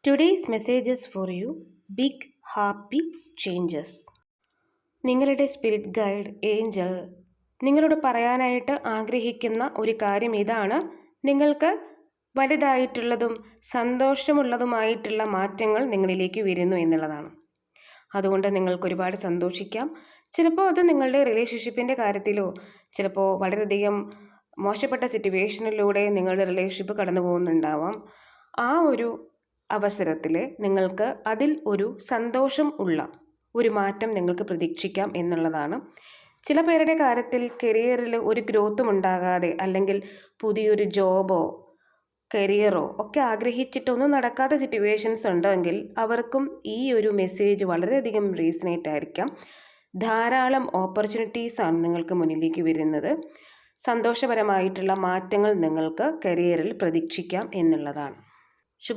Today's message is for you. Big happy changes. നിങ്ങളുടെ spirit guide Angel നിങ്ങളോട് പറയാനായിട്ട് ആഗ്രഹിക്കുന്ന ഒരു കാര്യം ഇതാണ്. നിങ്ങൾക്ക് വലുതായിട്ടുള്ളതും സന്തോഷമുള്ളതുമായിട്ടുള്ള മാറ്റങ്ങൾ നിങ്ങളിലേക്ക് വരുന്നു എന്നുള്ളതാണ്. അതുകൊണ്ട് നിങ്ങൾക്ക് ഒരുപാട് സന്തോഷിക്കാം. ചിലപ്പോൾ അത് നിങ്ങളുടെ റിലേഷൻഷിപ്പിൻ്റെ കാര്യത്തിലോ ചിലപ്പോൾ വളരെയധികം മോശപ്പെട്ട സിറ്റുവേഷനിലൂടെ നിങ്ങളുടെ റിലേഷൻഷിപ്പ് കടന്നു പോകുന്നുണ്ടാവാം. ആ ഒരു അവസരത്തിൽ നിങ്ങൾക്ക് അതിൽ ഒരു സന്തോഷം ഉള്ള ഒരു മാറ്റം നിങ്ങൾക്ക് പ്രതീക്ഷിക്കാം എന്നുള്ളതാണ്. ചില പേരുടെ കാര്യത്തിൽ കരിയറിൽ ഒരു ഗ്രോത്തും ഉണ്ടാകാതെ അല്ലെങ്കിൽ പുതിയൊരു ജോബോ കരിയറോ ഒക്കെ ആഗ്രഹിച്ചിട്ടൊന്നും നടക്കാത്ത സിറ്റുവേഷൻസ് ഉണ്ടെങ്കിൽ അവർക്കും ഈ ഒരു മെസ്സേജ് വളരെയധികം റീസണേറ്റ് ആയിരിക്കാം. ധാരാളം ഓപ്പർച്യൂണിറ്റീസാണ് നിങ്ങൾക്ക് മുന്നിലേക്ക് വരുന്നത്. സന്തോഷപരമായിട്ടുള്ള മാറ്റങ്ങൾ നിങ്ങൾക്ക് കരിയറിൽ പ്രതീക്ഷിക്കാം എന്നുള്ളതാണ്. ശുഭ